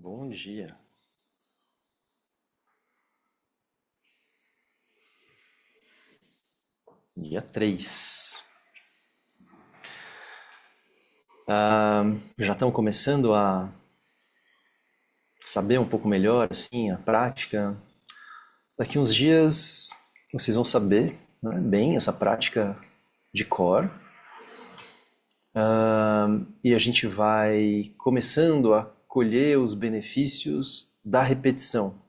Bom dia. Dia 3. Já estão começando a saber um pouco melhor, assim, a prática. Daqui uns dias vocês vão saber, né, bem essa prática de core. E a gente vai começando a colher os benefícios da repetição.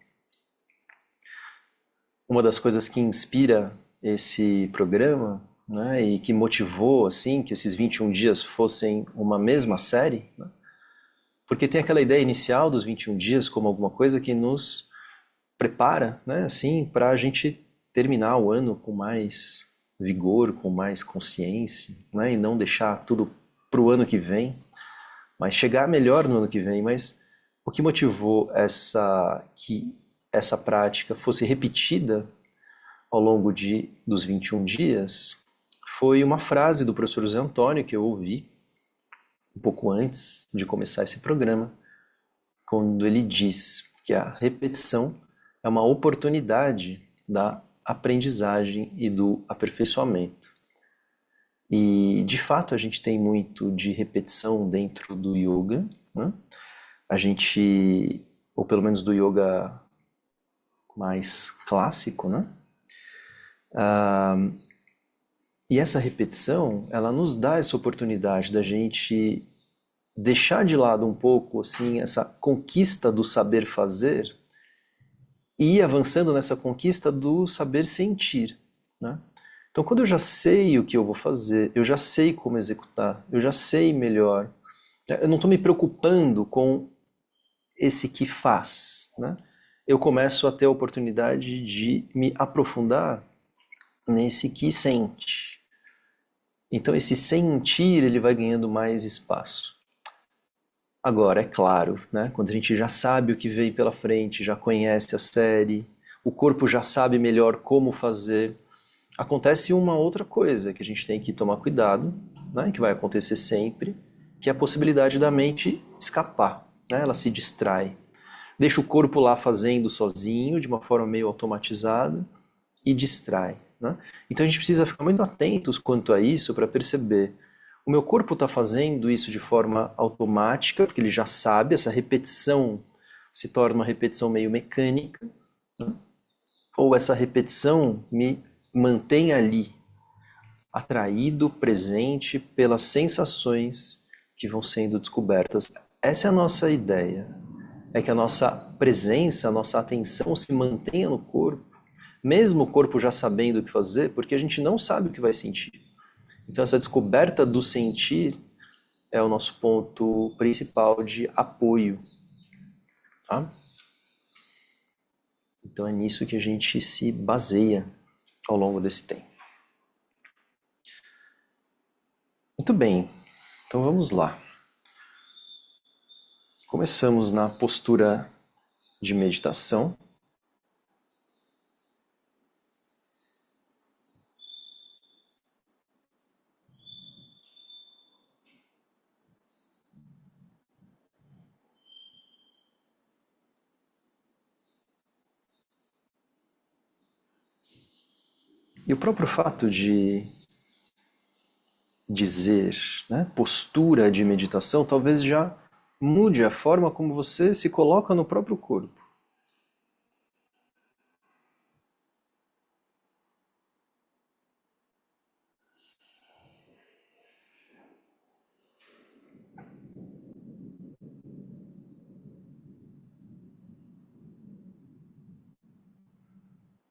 Uma das coisas que inspira esse programa, né, e que motivou assim que esses 21 dias fossem uma mesma série, né, porque tem aquela ideia inicial dos 21 dias como alguma coisa que nos prepara, né, assim, para a gente terminar o ano com mais vigor, com mais consciência, né, e não deixar tudo para o ano que vem, mas chegar melhor no ano que vem. Mas o que motivou que essa prática fosse repetida ao longo dos 21 dias foi uma frase do professor José Antônio que eu ouvi um pouco antes de começar esse programa, quando ele diz que a repetição é uma oportunidade da aprendizagem e do aperfeiçoamento. E, de fato, a gente tem muito de repetição dentro do yoga, né? A gente, ou pelo menos do yoga mais clássico, né? E essa repetição, ela nos dá essa oportunidade da gente deixar de lado um pouco assim essa conquista do saber fazer e ir avançando nessa conquista do saber sentir, né? Então, quando eu já sei o que eu vou fazer, eu já sei como executar, eu já sei melhor, eu não estou me preocupando com esse que faz, né? Eu começo a ter a oportunidade de me aprofundar nesse que sente. Então, esse sentir, ele vai ganhando mais espaço. Agora, é claro, né? Quando a gente já sabe o que vem pela frente, já conhece a série, o corpo já sabe melhor como fazer, acontece uma outra coisa que a gente tem que tomar cuidado, né? Que vai acontecer sempre, que é a possibilidade da mente escapar, né? Ela se distrai. Deixa o corpo lá fazendo sozinho, de uma forma meio automatizada, e distrai, né? Então a gente precisa ficar muito atentos quanto a isso para perceber. O meu corpo está fazendo isso de forma automática, porque ele já sabe, essa repetição se torna uma repetição meio mecânica, né? Ou essa repetição me mantém ali, atraído, presente pelas sensações que vão sendo descobertas. Essa é a nossa ideia, é que a nossa presença, a nossa atenção se mantenha no corpo, mesmo o corpo já sabendo o que fazer, porque a gente não sabe o que vai sentir. Então essa descoberta do sentir é o nosso ponto principal de apoio, tá? Então é nisso que a gente se baseia ao longo desse tempo. Muito bem, então vamos lá. Começamos na postura de meditação. E o próprio fato de dizer, né, postura de meditação, talvez já mude a forma como você se coloca no próprio corpo.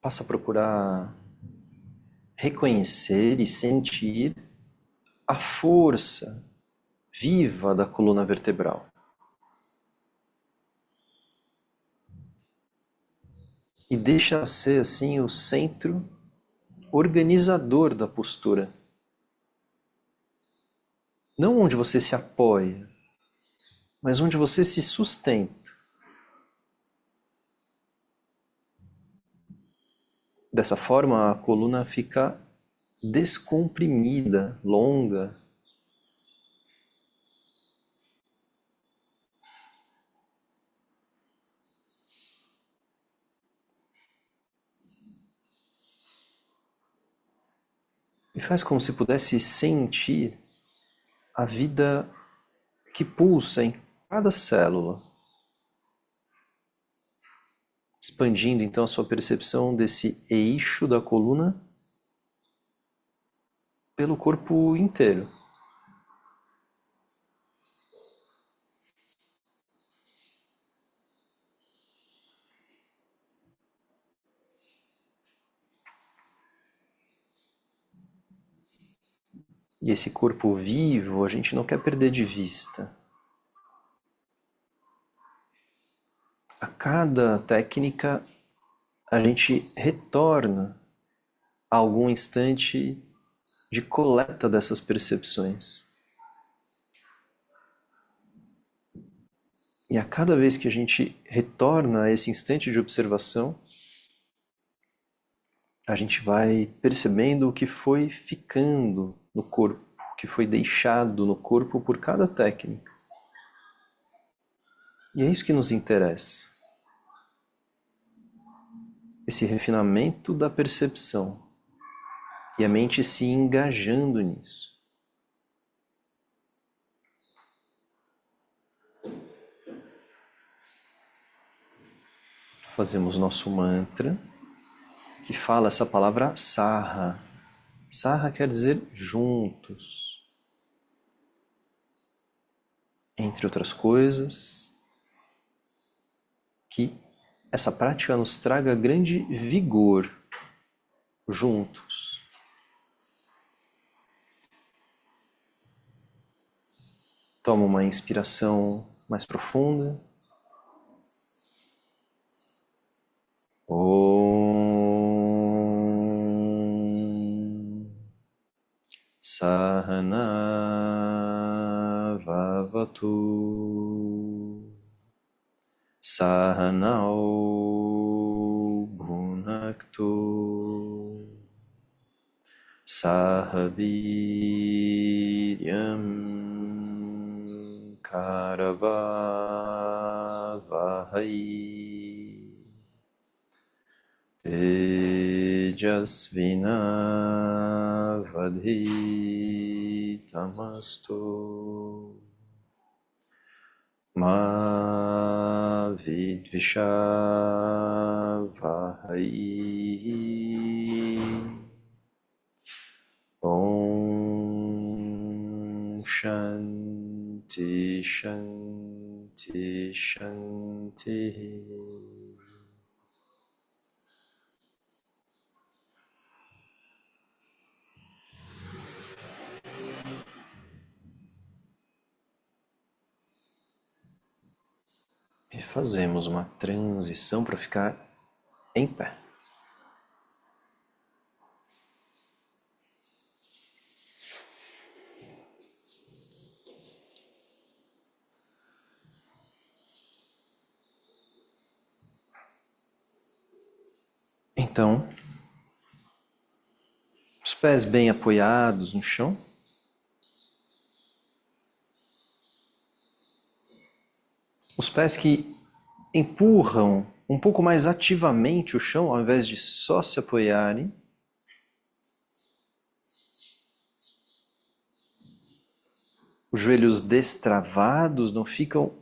Passa a procurar reconhecer e sentir a força viva da coluna vertebral. E deixa ser assim o centro organizador da postura. Não onde você se apoia, mas onde você se sustenta. Dessa forma, a coluna fica descomprimida, longa. E faz como se pudesse sentir a vida que pulsa em cada célula, expandindo então a sua percepção desse eixo da coluna pelo corpo inteiro. E esse corpo vivo a gente não quer perder de vista. A cada técnica a gente retorna a algum instante de coleta dessas percepções. E a cada vez que a gente retorna a esse instante de observação, a gente vai percebendo o que foi ficando no corpo, o que foi deixado no corpo por cada técnica. E é isso que nos interessa. Esse refinamento da percepção e a mente se engajando nisso. Fazemos nosso mantra, que fala essa palavra saha. Saha quer dizer juntos. Entre outras coisas, que essa prática nos traga grande vigor juntos. Toma uma inspiração mais profunda. Om Sahana Vavatu Sahanao Bhunaktu Sahaviryam Karavavahai Tejasvinavadhitamastu Ma Vidvishavahai Om Shanti Shanti Shanti. E fazemos uma transição para ficar em pé. Então, os pés bem apoiados no chão. Os pés que empurram um pouco mais ativamente o chão, ao invés de só se apoiarem. Os joelhos destravados, não ficam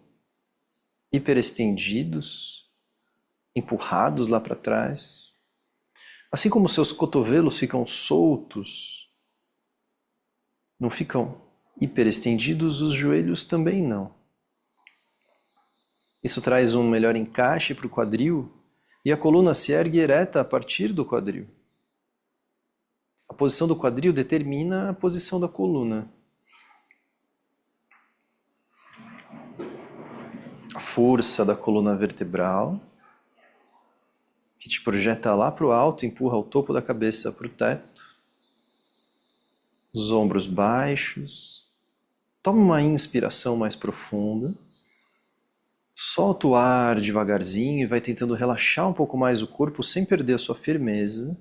hiperestendidos, empurrados lá para trás. Assim como seus cotovelos ficam soltos, não ficam hiperestendidos, os joelhos também não. Isso traz um melhor encaixe para o quadril e a coluna se ergue ereta a partir do quadril. A posição do quadril determina a posição da coluna. A força da coluna vertebral, que te projeta lá para o alto, empurra o topo da cabeça para o teto. Os ombros baixos. Toma uma inspiração mais profunda. Solta o ar devagarzinho e vai tentando relaxar um pouco mais o corpo sem perder a sua firmeza.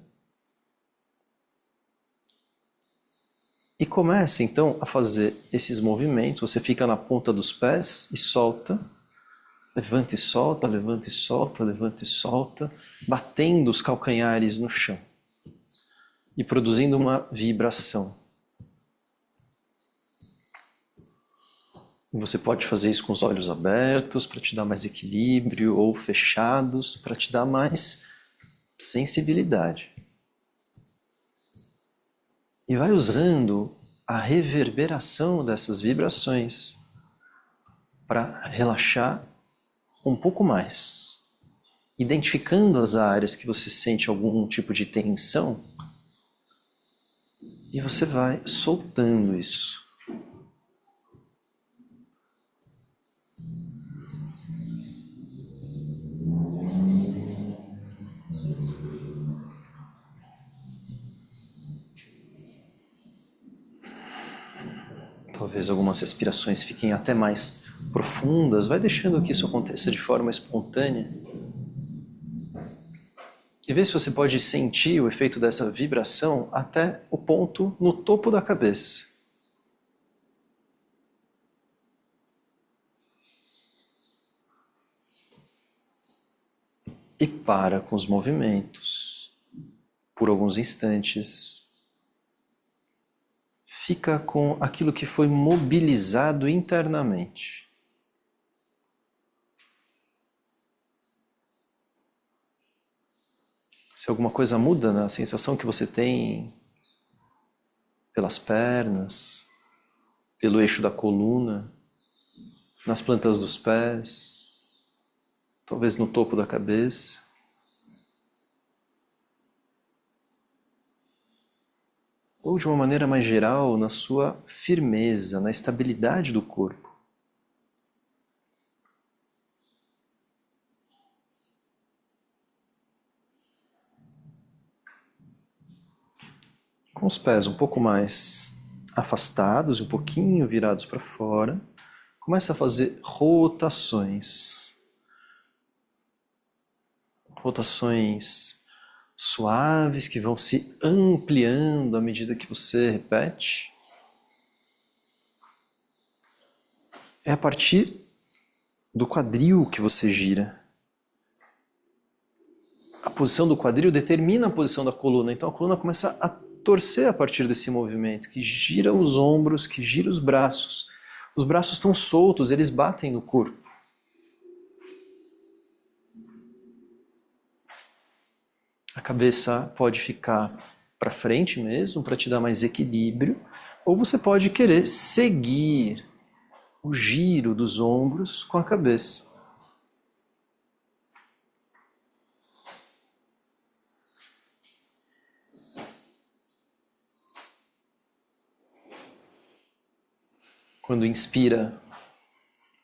E começa então a fazer esses movimentos. Você fica na ponta dos pés e solta. Levanta e solta, levanta e solta, levanta e solta, batendo os calcanhares no chão. e produzindo uma vibração. Você pode fazer isso com os olhos abertos para te dar mais equilíbrio ou fechados para te dar mais sensibilidade. E vai usando a reverberação dessas vibrações para relaxar um pouco mais. Identificando as áreas que você sente algum tipo de tensão e você vai soltando isso. Talvez algumas respirações fiquem até mais profundas. Vai deixando que isso aconteça de forma espontânea. E vê se você pode sentir o efeito dessa vibração até o ponto no topo da cabeça. E para com os movimentos por alguns instantes. Fica com aquilo que foi mobilizado internamente. Se alguma coisa muda na sensação que você tem pelas pernas, pelo eixo da coluna, nas plantas dos pés, talvez no topo da cabeça. Ou de uma maneira mais geral, na sua firmeza, na estabilidade do corpo. Com os pés um pouco mais afastados e um pouquinho virados para fora, começa a fazer rotações. Rotações suaves que vão se ampliando à medida que você repete. É a partir do quadril que você gira. A posição do quadril determina a posição da coluna, então a coluna começa a torcer a partir desse movimento, que gira os ombros, que gira os braços. Os braços estão soltos, eles batem no corpo. A cabeça pode ficar para frente mesmo, para te dar mais equilíbrio, ou você pode querer seguir o giro dos ombros com a cabeça. Quando inspira,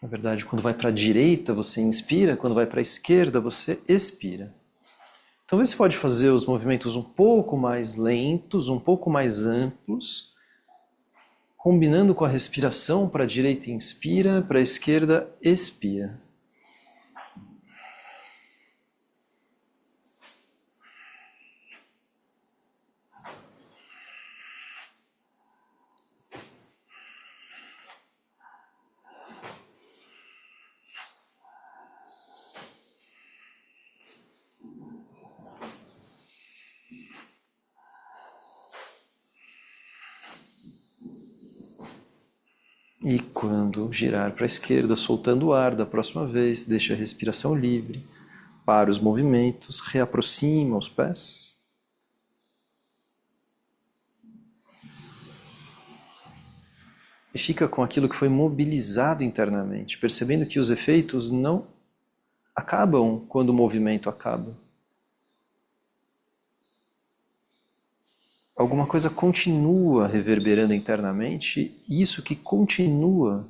na verdade, quando vai para a direita você inspira, quando vai para a esquerda você expira. Então você pode fazer os movimentos um pouco mais lentos, um pouco mais amplos, combinando com a respiração. Para a direita inspira, para a esquerda expira. E quando girar para a esquerda, soltando o ar da próxima vez, deixa a respiração livre, para os movimentos, reaproxima os pés. E fica com aquilo que foi mobilizado internamente, percebendo que os efeitos não acabam quando o movimento acaba. Alguma coisa continua reverberando internamente, e isso que continua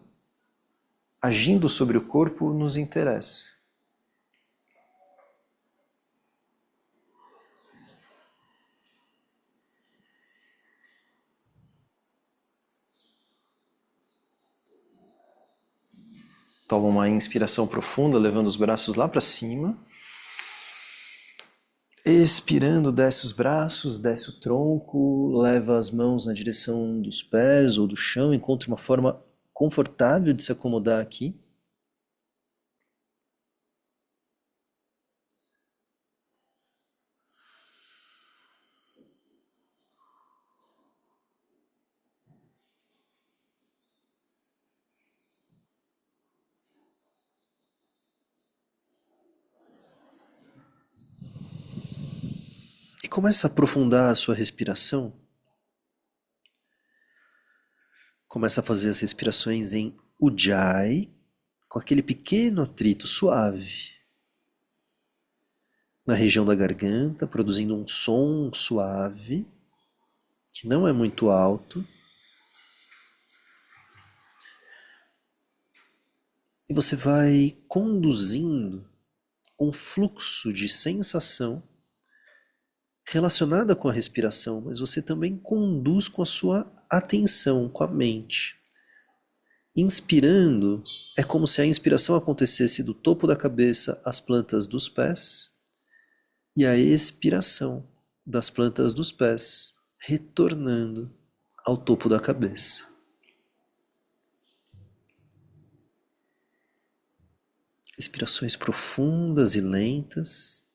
agindo sobre o corpo nos interessa. Toma uma inspiração profunda, levando os braços lá para cima. Expirando, desce os braços, desce o tronco, leva as mãos na direção dos pés ou do chão, encontra uma forma confortável de se acomodar aqui. Começa a aprofundar a sua respiração. Começa a fazer as respirações em Ujjayi, com aquele pequeno atrito suave na região da garganta, produzindo um som suave, que não é muito alto. E você vai conduzindo um fluxo de sensação relacionada com a respiração, mas você também conduz com a sua atenção, com a mente. Inspirando, é como se a inspiração acontecesse do topo da cabeça às plantas dos pés, e a expiração das plantas dos pés retornando ao topo da cabeça. Respirações profundas e lentas.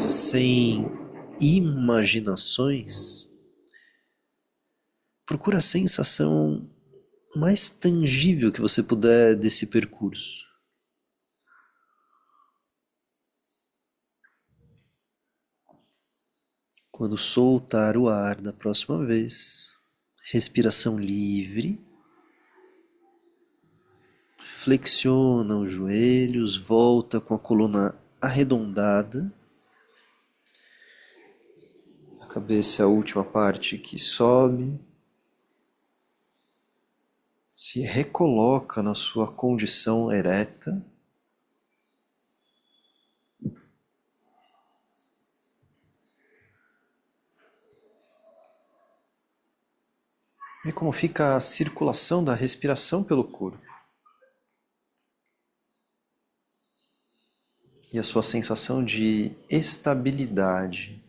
Sem imaginações, procura a sensação mais tangível que você puder desse percurso. Quando soltar o ar da próxima vez, respiração livre, flexiona os joelhos, volta com a coluna arredondada. A cabeça é a última parte que sobe. Se recoloca na sua condição ereta. E como fica a circulação da respiração pelo corpo. E a sua sensação de estabilidade.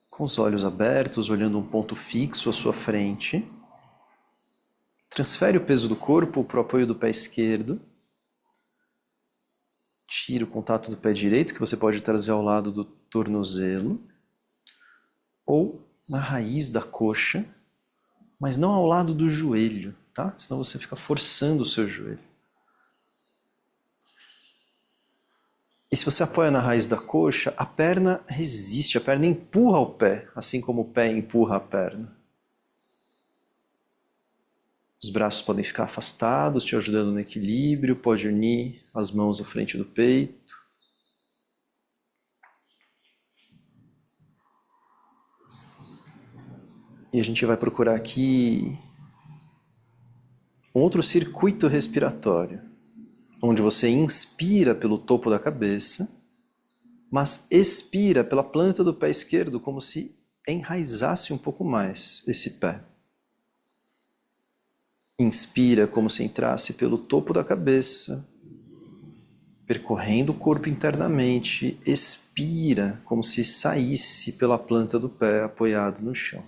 Com os olhos abertos, olhando um ponto fixo à sua frente. Transfere o peso do corpo para o apoio do pé esquerdo. Tira o contato do pé direito, que você pode trazer ao lado do tornozelo. Ou na raiz da coxa, mas não ao lado do joelho, tá? Senão você fica forçando o seu joelho. E se você apoia na raiz da coxa, a perna resiste, a perna empurra o pé, assim como o pé empurra a perna. Os braços podem ficar afastados, te ajudando no equilíbrio, pode unir as mãos à frente do peito. E a gente vai procurar aqui um outro circuito respiratório, onde você inspira pelo topo da cabeça, mas expira pela planta do pé esquerdo, como se enraizasse um pouco mais esse pé. Inspira como se entrasse pelo topo da cabeça, percorrendo o corpo internamente. Expira como se saísse pela planta do pé apoiado no chão.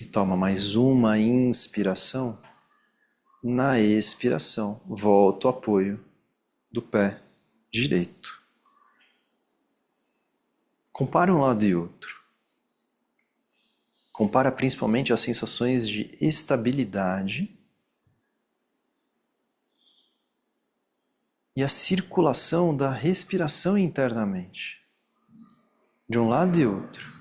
E toma mais uma inspiração. Na expiração, volta o apoio do pé direito. Compara um lado e outro. Compara principalmente as sensações de estabilidade e a circulação da respiração internamente, de um lado e outro.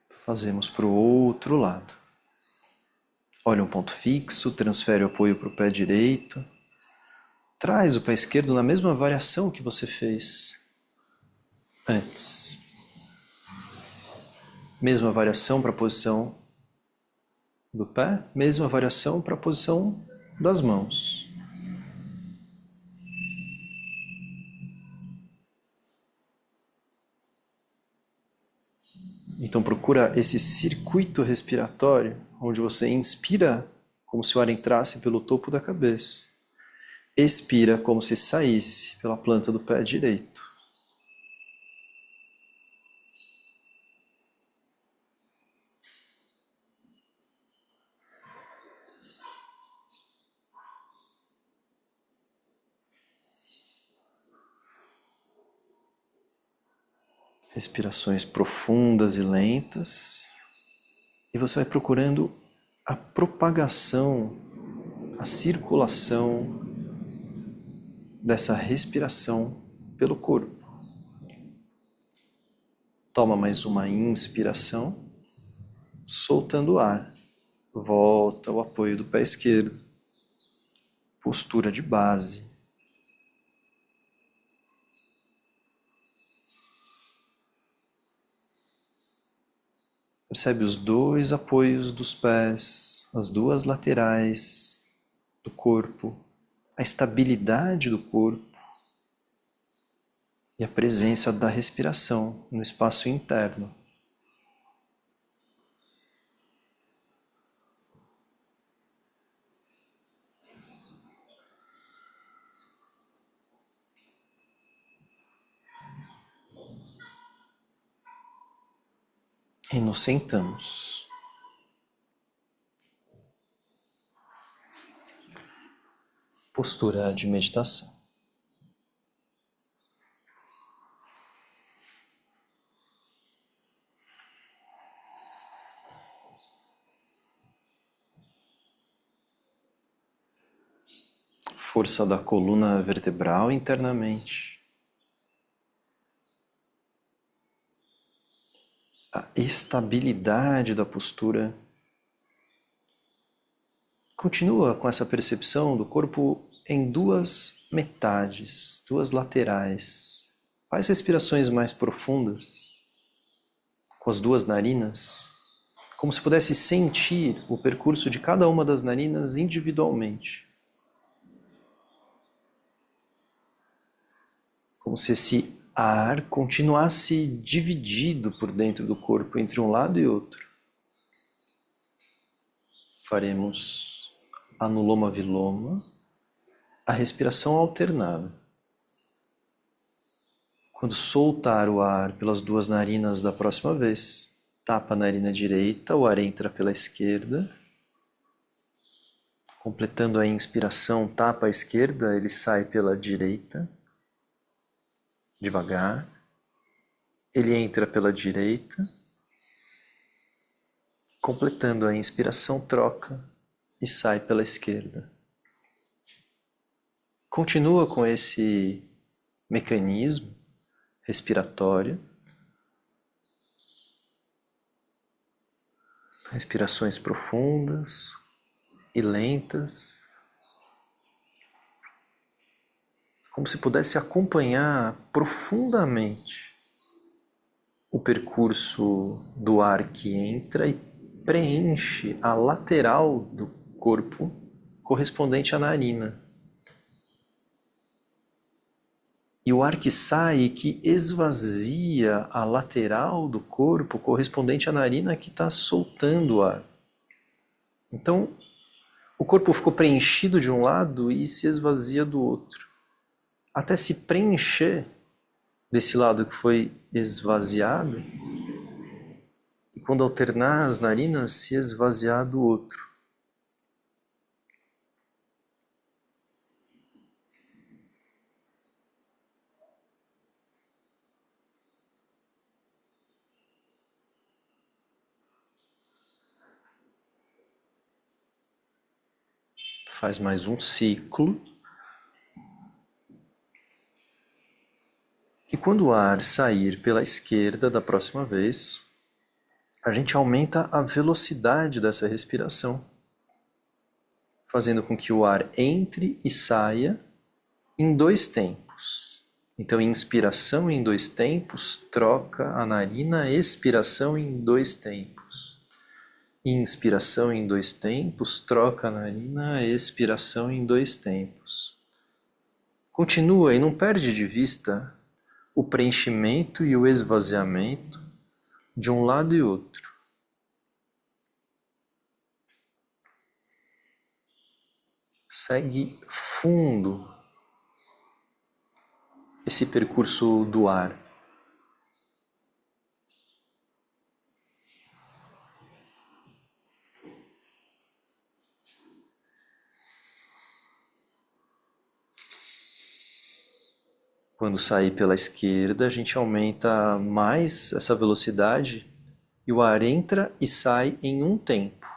Fazemos para o outro lado. Olha um ponto fixo, transfere o apoio para o pé direito. Traz o pé esquerdo na mesma variação que você fez antes. Mesma variação para a posição do pé, mesma variação para a posição das mãos. Então procura esse circuito respiratório, onde você inspira como se o ar entrasse pelo topo da cabeça. Expira como se saísse pela planta do pé direito. Respirações profundas e lentas. E você vai procurando a propagação, a circulação dessa respiração pelo corpo. Toma mais uma inspiração, soltando o ar. Volta ao apoio do pé esquerdo. Postura de base. Percebe os dois apoios dos pés, as duas laterais do corpo, a estabilidade do corpo e a presença da respiração no espaço interno. E nos sentamos. Postura de meditação. Força da coluna vertebral internamente. A estabilidade da postura. Continua com essa percepção do corpo em duas metades, duas laterais. Faz respirações mais profundas, com as duas narinas, como se pudesse sentir o percurso de cada uma das narinas individualmente. Como se esse ar continuasse dividido por dentro do corpo entre um lado e outro. Faremos Anuloma Viloma, a respiração alternada. Quando soltar o ar pelas duas narinas da próxima vez, tapa a narina direita, o ar entra pela esquerda. Completando a inspiração, tapa a esquerda, ele sai pela direita. Devagar. Ele entra pela direita. Completando a inspiração, troca e sai pela esquerda. Continua com esse mecanismo respiratório. Respirações profundas e lentas. Como se pudesse acompanhar profundamente o percurso do ar que entra e preenche a lateral do corpo correspondente à narina. E o ar que sai, que esvazia a lateral do corpo correspondente à narina que está soltando o ar. Então, o corpo ficou preenchido de um lado e se esvazia do outro. Até se preencher desse lado que foi esvaziado, e quando alternar as narinas, se esvaziar do outro. Faz mais um ciclo. E quando o ar sair pela esquerda da próxima vez, a gente aumenta a velocidade dessa respiração, fazendo com que o ar entre e saia em dois tempos. Então, inspiração em dois tempos, troca a narina, expiração em dois tempos. Inspiração em dois tempos, troca a narina, expiração em dois tempos. Continua e não perde de vista o preenchimento e o esvaziamento de um lado e outro. Segue fundo esse percurso do ar. Quando sair pela esquerda, a gente aumenta mais essa velocidade e o ar entra e sai em um tempo.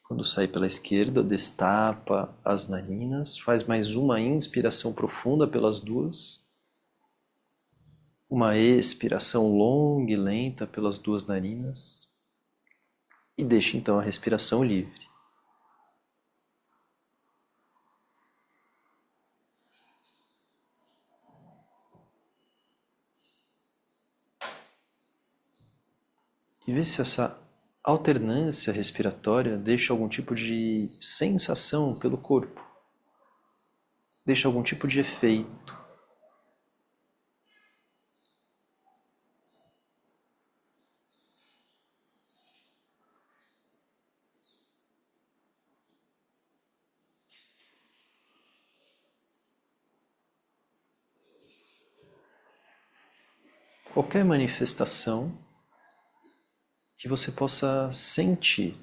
Quando sair pela esquerda, destapa as narinas, faz mais uma inspiração profunda pelas duas, uma expiração longa e lenta pelas duas narinas e deixa então a respiração livre. E vê se essa alternância respiratória deixa algum tipo de sensação pelo corpo, deixa algum tipo de efeito. Qualquer manifestação que você possa sentir.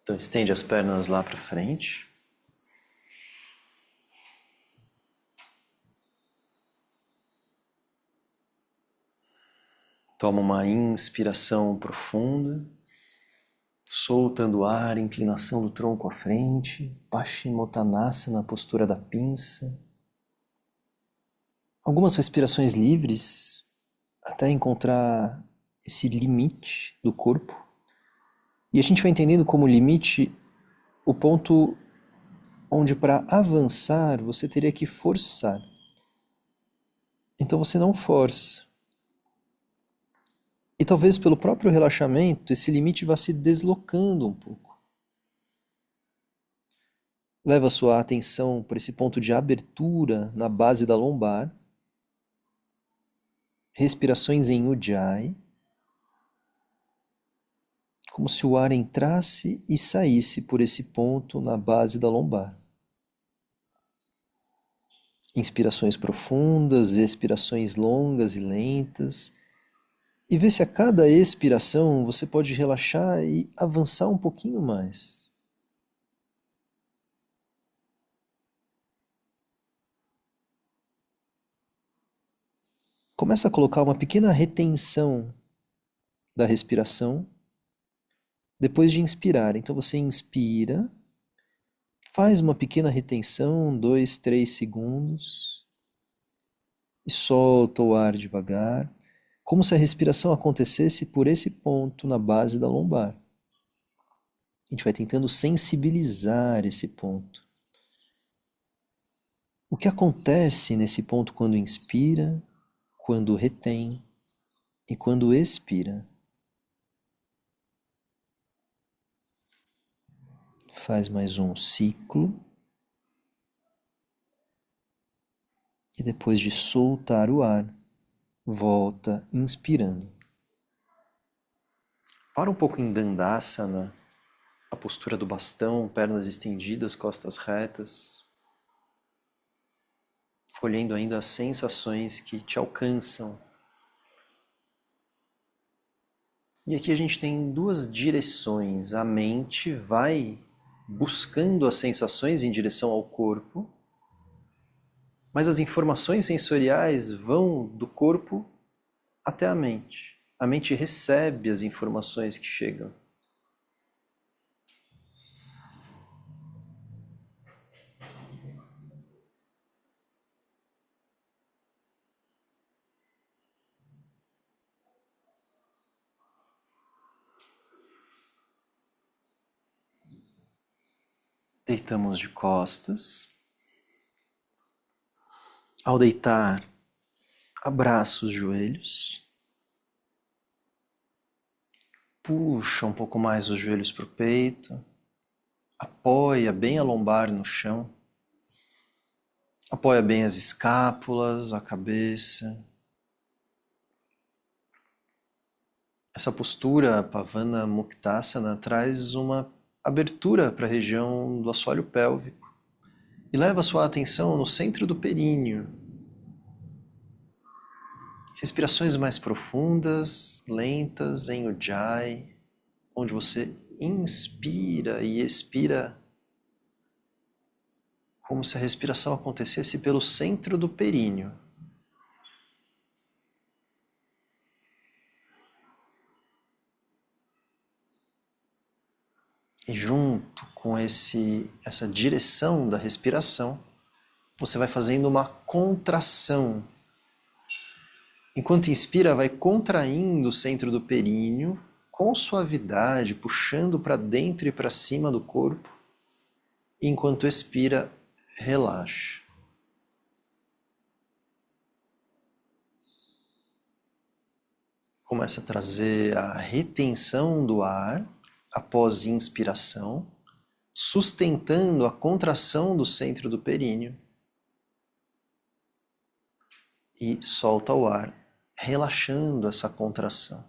Então estende as pernas lá para frente. Toma uma inspiração profunda, soltando o ar, inclinação do tronco à frente, Paschimottanasana, na postura da pinça. Algumas respirações livres, até encontrar esse limite do corpo. E a gente vai entendendo como limite o ponto onde para avançar você teria que forçar. Então você não força. E talvez pelo próprio relaxamento esse limite vá se deslocando um pouco. Leva sua atenção para esse ponto de abertura na base da lombar. Respirações em Ujjayi. Como se o ar entrasse e saísse por esse ponto na base da lombar. Inspirações profundas, expirações longas e lentas. E vê se a cada expiração você pode relaxar e avançar um pouquinho mais. Começa a colocar uma pequena retenção da respiração depois de inspirar. Então você inspira, faz uma pequena retenção, 2, 3 segundos, e solta o ar devagar, como se a respiração acontecesse por esse ponto na base da lombar. A gente vai tentando sensibilizar esse ponto. O que acontece nesse ponto quando inspira, quando retém e quando expira? Faz mais um ciclo. E depois de soltar o ar, volta inspirando. Para um pouco em Dandasana, a postura do bastão, pernas estendidas, costas retas, colhendo ainda as sensações que te alcançam. E aqui a gente tem duas direções. A mente vai buscando as sensações em direção ao corpo, mas as informações sensoriais vão do corpo até a mente. A mente recebe as informações que chegam. Deitamos de costas. Ao deitar, abraça os joelhos. Puxa um pouco mais os joelhos para o peito. Apoia bem a lombar no chão. Apoia bem as escápulas, a cabeça. Essa postura Pavana Muktasana traz uma abertura para a região do assoalho pélvico e leva a sua atenção no centro do períneo. Respirações mais profundas, lentas em Ujjayi, onde você inspira e expira como se a respiração acontecesse pelo centro do períneo. E junto com essa direção da respiração, você vai fazendo uma contração. Enquanto inspira, vai contraindo o centro do períneo, com suavidade, puxando para dentro e para cima do corpo. E enquanto expira, relaxa. Começa a trazer a retenção do ar após inspiração, sustentando a contração do centro do períneo. E solta o ar, relaxando essa contração.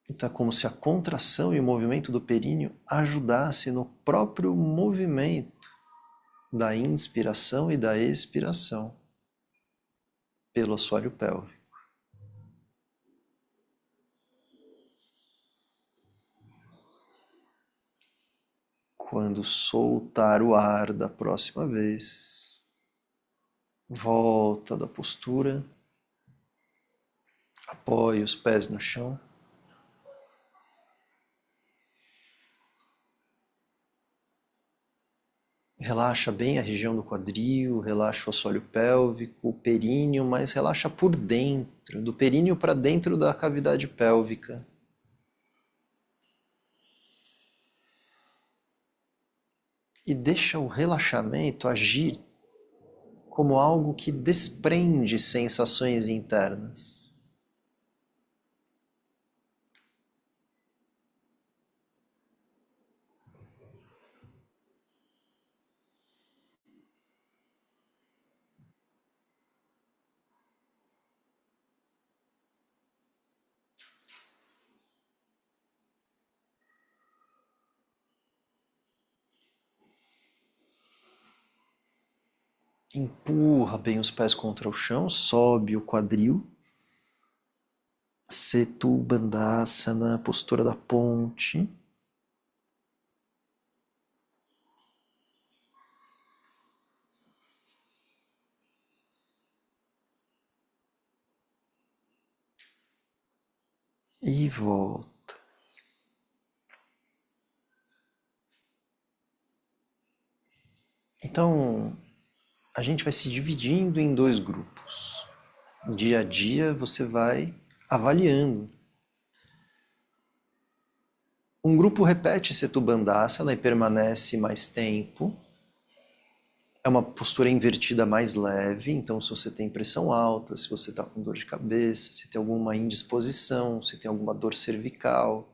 Então é como se a contração e o movimento do períneo ajudasse no próprio movimento da inspiração e da expiração pelo assoalho pélvico. Quando soltar o ar da próxima vez, volta da postura, apoie os pés no chão. Relaxa bem a região do quadril, relaxa o assoalho pélvico, o períneo, mas relaxa por dentro, do períneo para dentro da cavidade pélvica. E deixa o relaxamento agir como algo que desprende sensações internas. Empurra bem os pés contra o chão, sobe o quadril. Setu Bandhasana, postura da ponte. E volta. Então, a gente vai se dividindo em dois grupos. Dia a dia você vai avaliando. Um grupo repete Setu Bandhasana e permanece mais tempo. É uma postura invertida mais leve, então se você tem pressão alta, se você está com dor de cabeça, se tem alguma indisposição, se tem alguma dor cervical,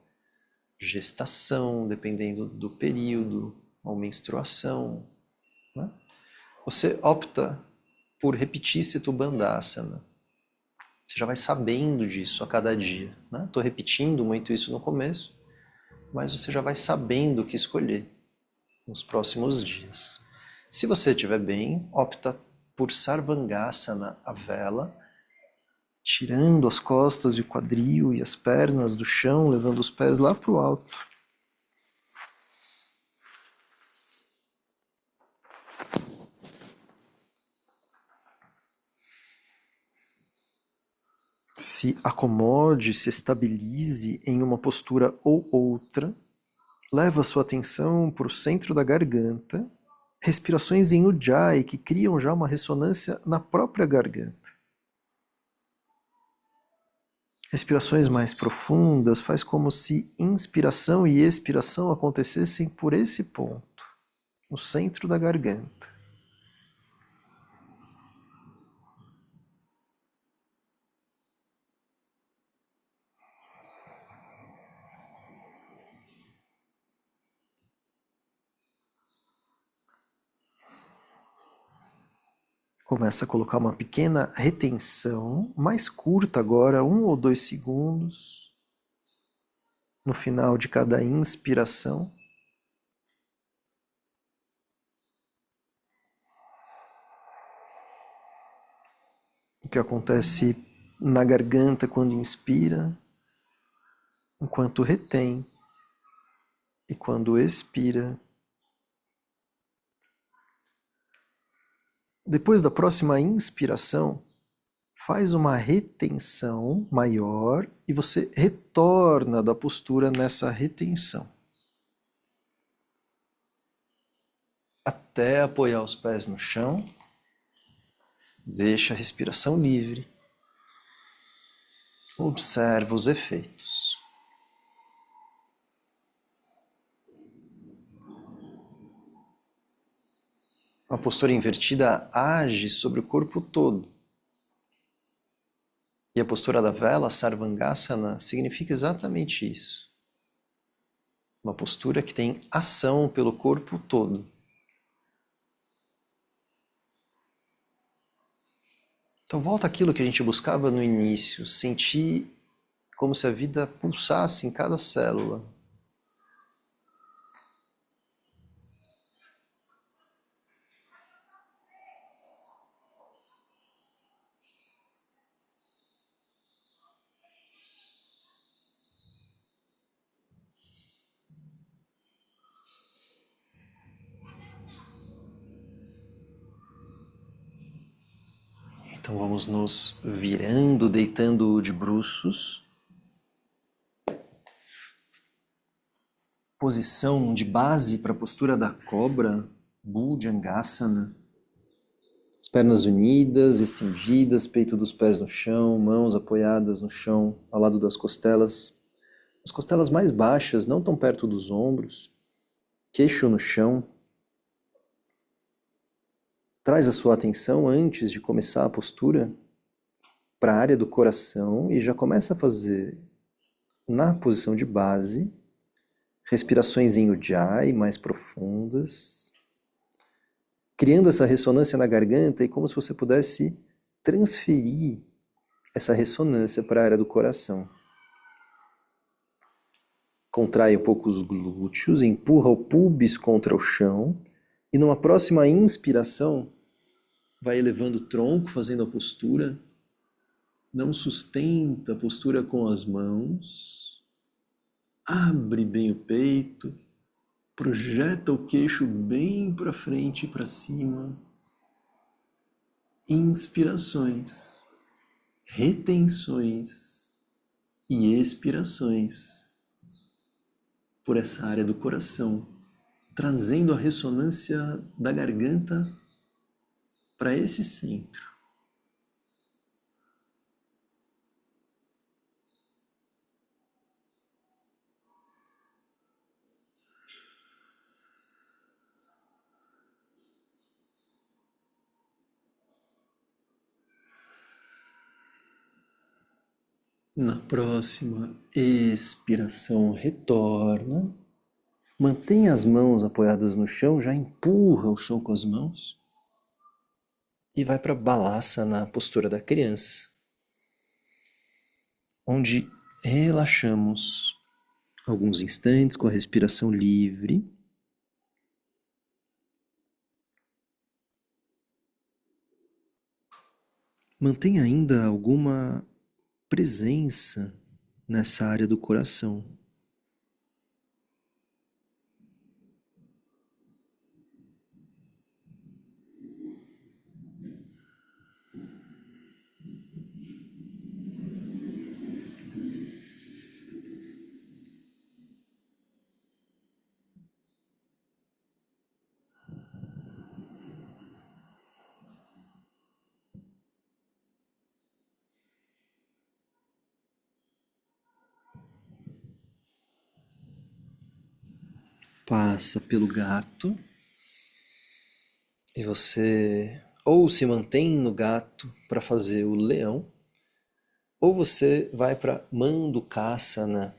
gestação, dependendo do período, ou menstruação, né? Você opta por repetir Setu Bandhasana. Você já vai sabendo disso a cada dia. Estou repetindo muito isso no começo, mas você já vai sabendo o que escolher nos próximos dias. Se você estiver bem, opta por Sarvangasana, a vela, tirando as costas e o quadril e as pernas do chão, levando os pés lá para o alto. Se acomode, se estabilize em uma postura ou outra. Leva a sua atenção para o centro da garganta. Respirações em Ujjayi que criam já uma ressonância na própria garganta. Respirações mais profundas, faz como se inspiração e expiração acontecessem por esse ponto, no centro da garganta. Começa a colocar uma pequena retenção, mais curta agora, 1 ou 2 segundos, no final de cada inspiração. O que acontece na garganta quando inspira, enquanto retém, e quando expira. Depois da próxima inspiração, faz uma retenção maior e você retorna da postura nessa retenção. Até apoiar os pés no chão. Deixa a respiração livre. Observa os efeitos. A postura invertida age sobre o corpo todo. E a postura da vela, Sarvangasana, significa exatamente isso. Uma postura que tem ação pelo corpo todo. Então volta àquilo que a gente buscava no início, sentir como se a vida pulsasse em cada célula. Então vamos nos virando, deitando de bruços. Posição de base para a postura da cobra, Bhujangasana. As pernas unidas, estendidas, peito dos pés no chão, mãos apoiadas no chão, ao lado das costelas. As costelas mais baixas, não tão perto dos ombros. Queixo no chão. Traz a sua atenção, antes de começar a postura, para a área do coração e já começa a fazer, na posição de base, respirações em Ujjayi mais profundas, criando essa ressonância na garganta e como se você pudesse transferir essa ressonância para a área do coração. Contrai um pouco os glúteos, empurra o púbis contra o chão e numa próxima inspiração vai elevando o tronco, fazendo a postura. Não sustenta a postura com as mãos. Abre bem o peito. Projeta o queixo bem para frente e para cima. Inspirações, retenções e expirações por essa área do coração, trazendo a ressonância da garganta para esse centro. Na próxima expiração, retorna. Mantenha as mãos apoiadas no chão, já empurra o chão com as mãos. E vai para Balasana, na postura da criança, onde relaxamos alguns instantes com a respiração livre. Mantenha ainda alguma presença nessa área do coração. passa pelo gato e você ou se mantém no gato para fazer o leão, ou você vai para Mandukasana,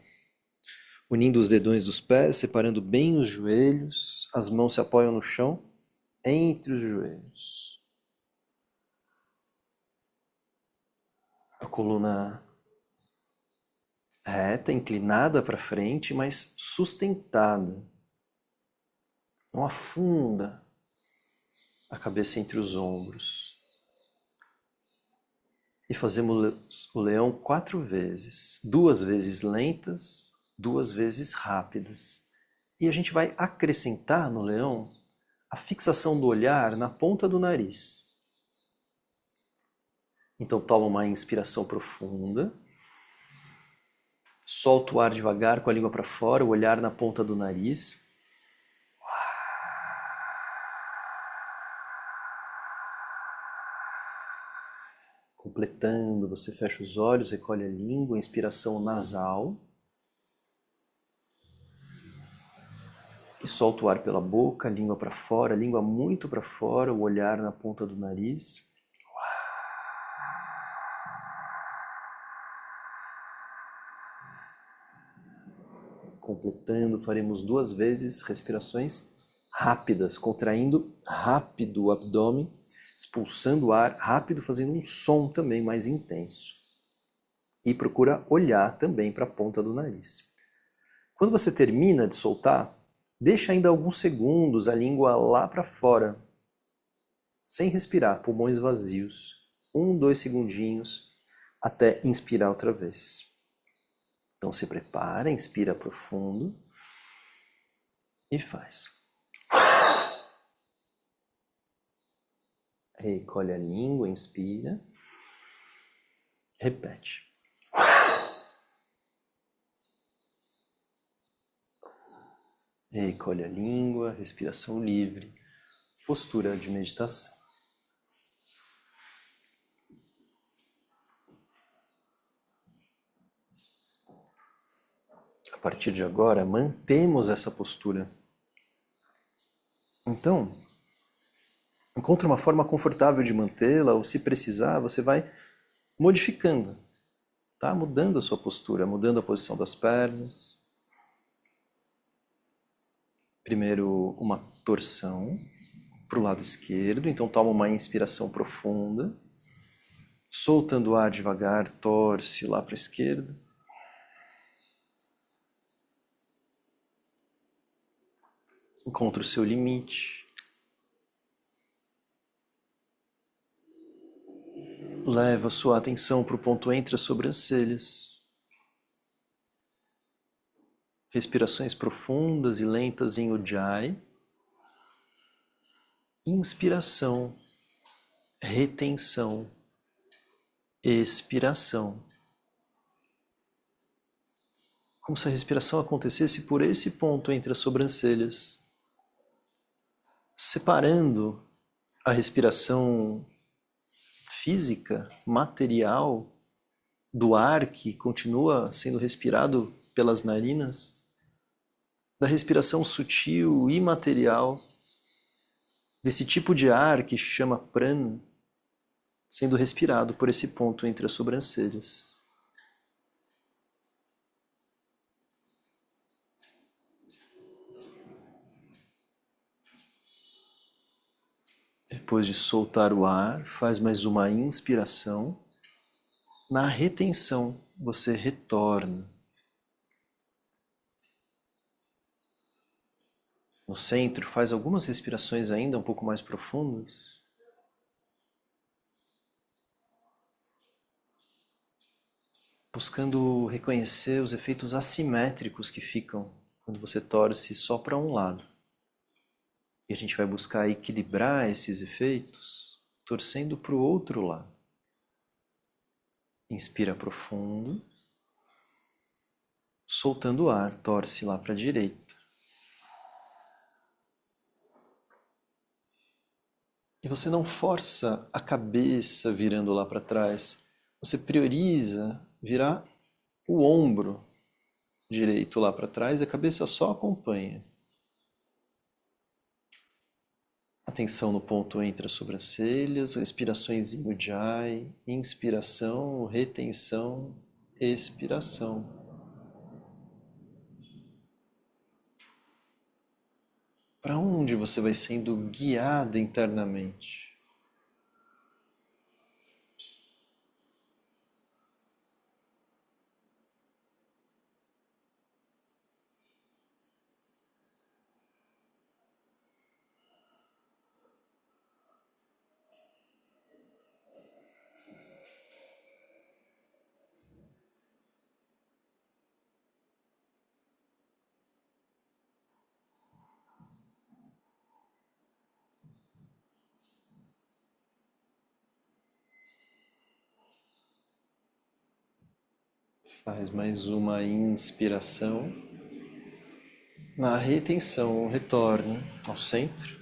unindo os dedões dos pés, separando bem os joelhos, as mãos se apoiam no chão, entre os joelhos. A coluna reta, inclinada para frente, mas sustentada. Não afunda a cabeça entre os ombros. E fazemos o leão 4 vezes. 2 vezes lentas, 2 vezes rápidas. E a gente vai acrescentar no leão a fixação do olhar na ponta do nariz. Então toma uma inspiração profunda. Solta o ar devagar com a língua para fora, o olhar na ponta do nariz. Completando, você fecha os olhos, recolhe a língua, inspiração nasal. E solta o ar pela boca, língua para fora, língua muito para fora, o olhar na ponta do nariz. Completando, faremos 2 vezes respirações rápidas, contraindo rápido o abdômen, expulsando o ar rápido, fazendo um som também mais intenso. E procura olhar também para a ponta do nariz. Quando você termina de soltar, deixa ainda alguns segundos a língua lá para fora, sem respirar, pulmões vazios. 1, 2 segundinhos, até inspirar outra vez. Então se prepara, inspira profundo e faz. Recolhe a língua, inspira. Repete. Recolhe a língua, respiração livre, postura de meditação. A partir de agora, mantemos essa postura. Então, encontre uma forma confortável de mantê-la, ou se precisar, você vai modificando, tá? Mudando a sua postura, mudando a posição das pernas. Primeiro, uma torção para o lado esquerdo, então toma uma inspiração profunda, soltando o ar devagar, torce lá para a esquerda. Encontra o seu limite. Leva sua atenção para o ponto entre as sobrancelhas. Respirações profundas e lentas em Ujjayi. Inspiração, retenção, expiração. Como se a respiração acontecesse por esse ponto entre as sobrancelhas, separando a respiração física, material, do ar que continua sendo respirado pelas narinas, da respiração sutil, imaterial, desse tipo de ar que chama prana, sendo respirado por esse ponto entre as sobrancelhas. Depois de soltar o ar, faz mais uma inspiração. Na retenção, você retorna. No centro, faz algumas respirações ainda um pouco mais profundas. Buscando reconhecer os efeitos assimétricos que ficam quando você torce só para um lado. E a gente vai buscar equilibrar esses efeitos, torcendo para o outro lado. Inspira profundo, soltando o ar, torce lá para a direita. E você não força a cabeça virando lá para trás. Você prioriza virar o ombro direito lá para trás e a cabeça só acompanha. atenção no ponto entre as sobrancelhas, respirações em Ujjayi, inspiração, retenção, expiração. Para onde você vai sendo guiado internamente? Faz mais uma inspiração. Na retenção, retorne ao centro.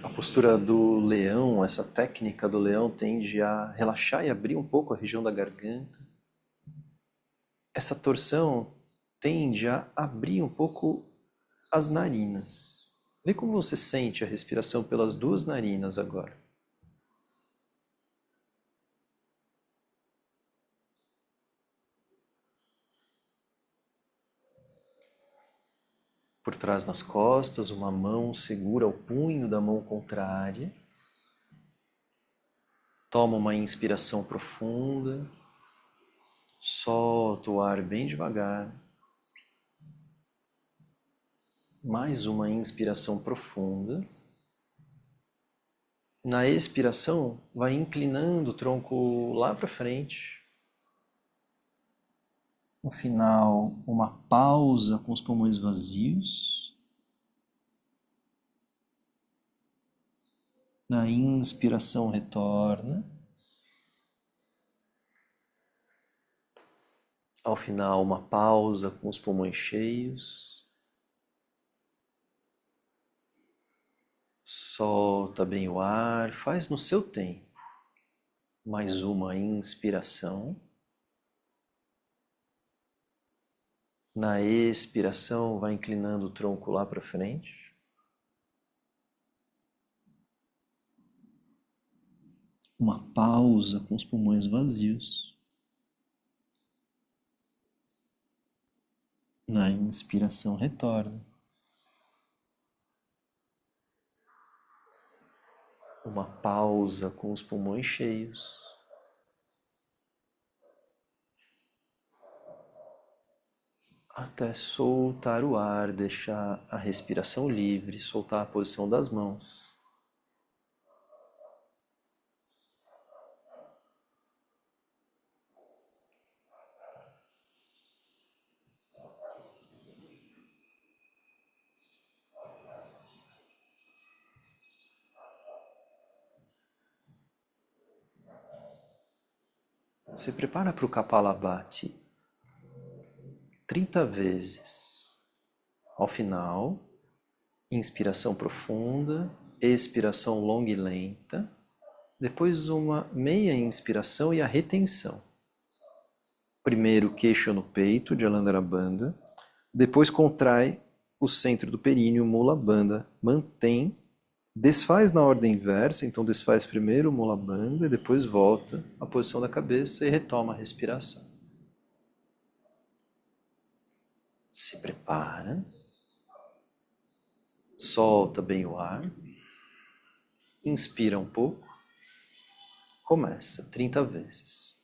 A postura do leão, essa técnica do leão tende a relaxar e abrir um pouco a região da garganta. Essa torção tende a abrir um pouco as narinas. Vê como você sente a respiração pelas duas narinas agora. Por trás nas costas, uma mão segura o punho da mão contrária. Toma uma inspiração profunda. Solta o ar bem devagar. Mais uma inspiração profunda. Na expiração, vai inclinando o tronco lá para frente. No final, uma pausa com os pulmões vazios. Na inspiração, retorna. Ao final, uma pausa com os pulmões cheios. Solta bem o ar, faz no seu tempo. Mais uma inspiração. Na expiração, vai inclinando o tronco lá para frente. Uma pausa com os pulmões vazios. Na inspiração, retorna. Uma pausa com os pulmões cheios. Até soltar o ar, deixar a respiração livre, soltar a posição das mãos. Se prepara para o Kapalabhati 30 vezes. Ao final, inspiração profunda, expiração longa e lenta, depois uma meia inspiração e a retenção. Primeiro queixo no peito, de Jalandhara Bandha, depois contrai o centro do períneo, Mula Bandha, mantém, desfaz na ordem inversa, então desfaz primeiro o Mula Bandha e depois volta à posição da cabeça e retoma a respiração. Se prepara, solta bem o ar, inspira um pouco, começa 30 vezes.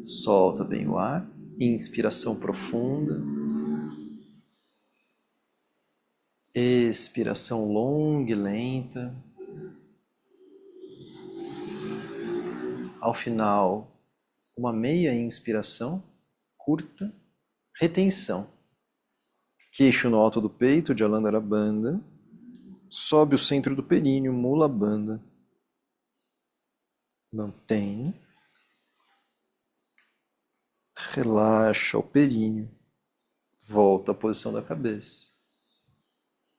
Solta bem o ar, inspiração profunda, expiração longa e lenta. Ao final, uma meia inspiração, curta, retenção. Queixo no alto do peito, Jalandhara Bandha, sobe o centro do períneo, Mula Bandha. Mantém. Relaxa o períneo. Volta à posição da cabeça.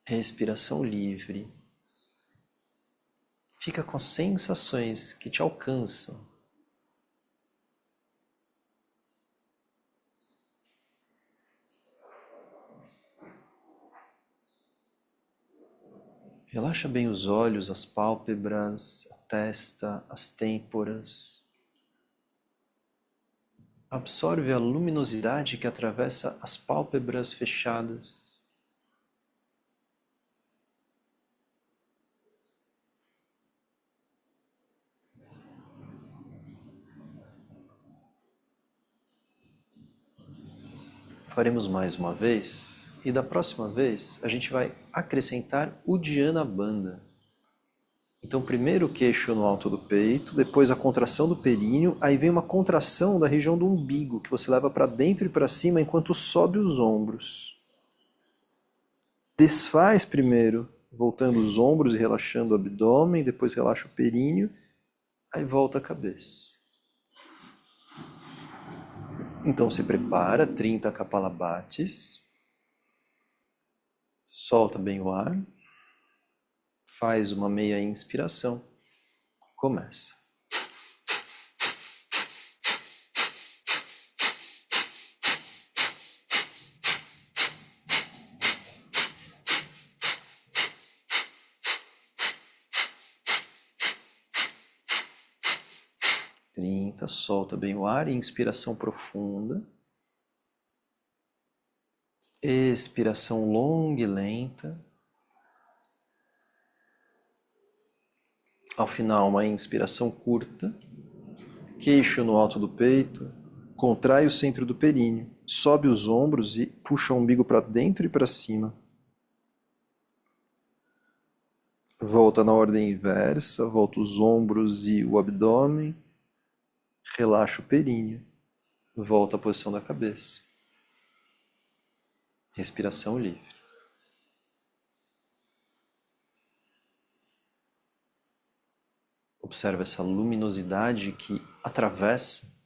Respiração livre. Fica com as sensações que te alcançam. Relaxa bem os olhos, as pálpebras, a testa, as têmporas. Absorve a luminosidade que atravessa as pálpebras fechadas. Faremos mais uma vez, e da próxima vez a gente vai acrescentar Uddiyana Bandha. Então, primeiro o queixo no alto do peito, depois a contração do períneo, aí vem uma contração da região do umbigo, que você leva para dentro e para cima enquanto sobe os ombros. Desfaz primeiro, voltando os ombros e relaxando o abdômen, depois relaxa o períneo, aí volta a cabeça. Então se prepara, 30 Kapalabatis, solta bem o ar, faz uma meia inspiração, começa. Solta bem o ar, inspiração profunda, expiração longa e lenta. Ao final, uma inspiração curta, queixo no alto do peito, contrai o centro do períneo, sobe os ombros e puxa o umbigo para dentro e para cima. Volta na ordem inversa, volta os ombros e o abdômen, relaxa o períneo, volta à posição da cabeça. Respiração livre. Observa essa luminosidade que atravessa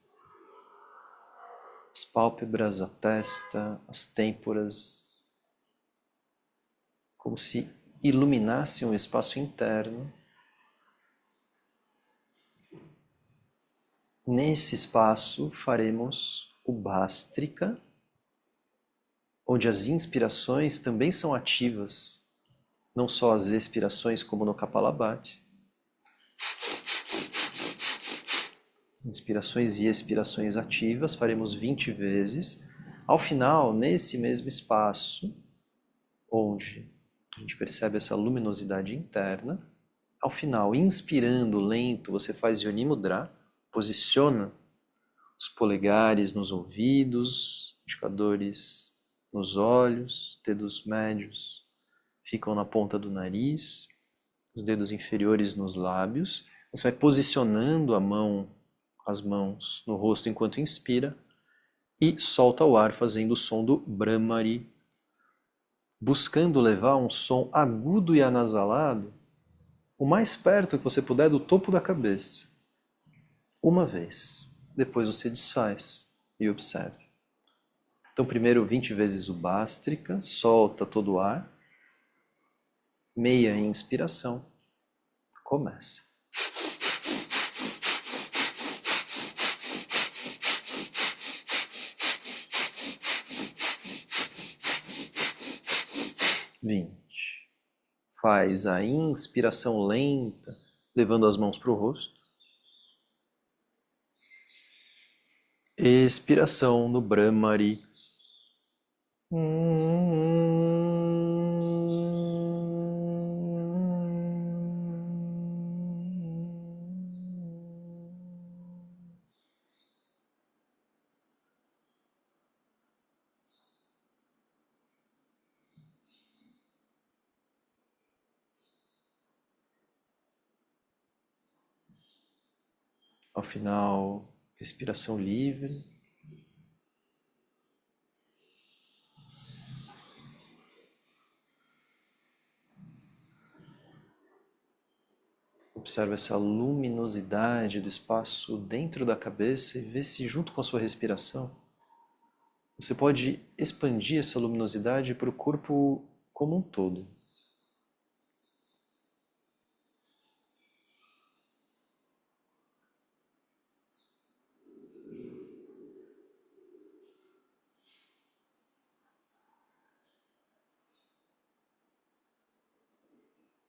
as pálpebras, a testa, as têmporas, como se iluminasse um espaço interno. Nesse espaço faremos o Bhastrika, onde as inspirações também são ativas, não só as expirações como no Kapalabhati. Inspirações e expirações ativas, faremos 20 vezes. Ao final, nesse mesmo espaço, onde a gente percebe essa luminosidade interna, ao final, inspirando lento, você faz Yoni Mudra, posiciona os polegares nos ouvidos, indicadores nos olhos, dedos médios ficam na ponta do nariz, os dedos inferiores nos lábios. Você vai posicionando as mãos no rosto enquanto inspira e solta o ar fazendo o som do Brahmari, buscando levar um som agudo e anasalado o mais perto que você puder do topo da cabeça. Uma vez. Depois você desfaz e observe. Então primeiro 20 vezes o Bhastrika, solta todo o ar. Meia inspiração. Começa. Faz a inspiração lenta, levando as mãos para o rosto. Expiração no Brahmari. Ao final, respiração livre. Observa essa luminosidade do espaço dentro da cabeça e vê se, junto com a sua respiração, você pode expandir essa luminosidade para o corpo como um todo.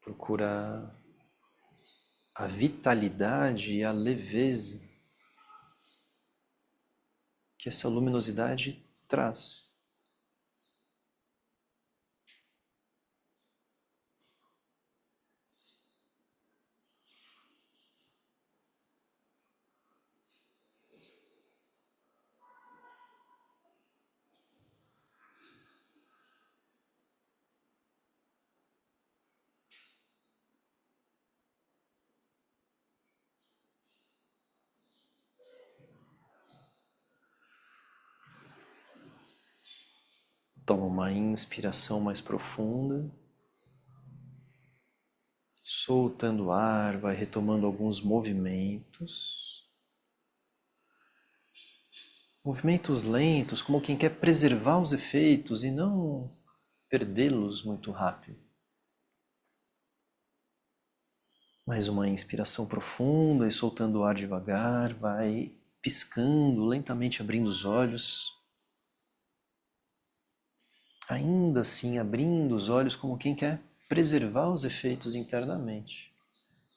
Procura a vitalidade e a leveza que essa luminosidade traz. Toma uma inspiração mais profunda, soltando o ar, vai retomando alguns movimentos. Movimentos lentos, como quem quer preservar os efeitos e não perdê-los muito rápido. Mais uma inspiração profunda e soltando o ar devagar, vai piscando, lentamente abrindo os olhos. Ainda assim, abrindo os olhos como quem quer preservar os efeitos internamente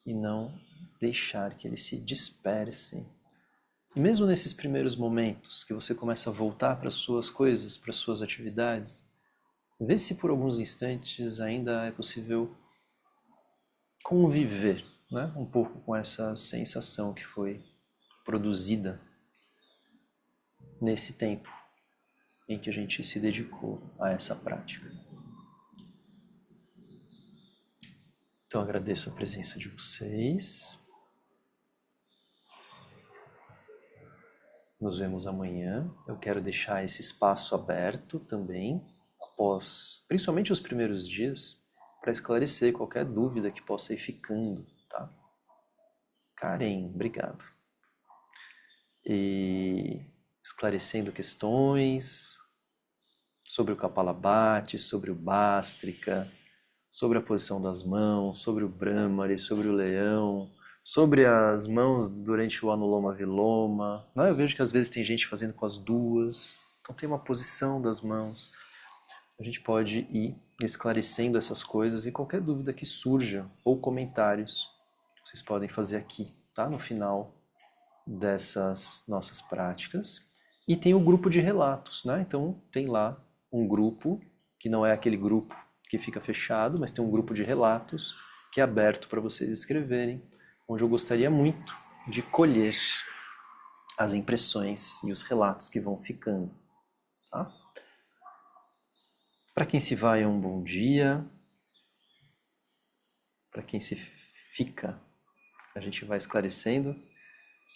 e não deixar que eles se dispersem. E mesmo nesses primeiros momentos que você começa a voltar para as suas coisas, para as suas atividades, vê se por alguns instantes ainda é possível conviver, né, um pouco com essa sensação que foi produzida nesse tempo em que a gente se dedicou a essa prática. Então agradeço a presença de vocês. Nos vemos amanhã. Eu quero deixar esse espaço aberto também, após, principalmente os primeiros dias, para esclarecer qualquer dúvida que possa ir ficando, tá? Karen, obrigado. E esclarecendo questões sobre o Kapalabhati, sobre o Bhastrika, sobre a posição das mãos, sobre o Brahmari, sobre o leão, sobre as mãos durante o Anuloma Viloma. Eu vejo que às vezes tem gente fazendo com as duas, então tem uma posição das mãos. A gente pode ir esclarecendo essas coisas e qualquer dúvida que surja ou comentários, vocês podem fazer aqui, tá? No final dessas nossas práticas. E tem o grupo de relatos, né? Então tem lá um grupo, que não é aquele grupo que fica fechado, mas tem um grupo de relatos que é aberto para vocês escreverem, onde eu gostaria muito de colher as impressões e os relatos que vão ficando, tá? Para quem se vai é um bom dia, para quem se fica, a gente vai esclarecendo.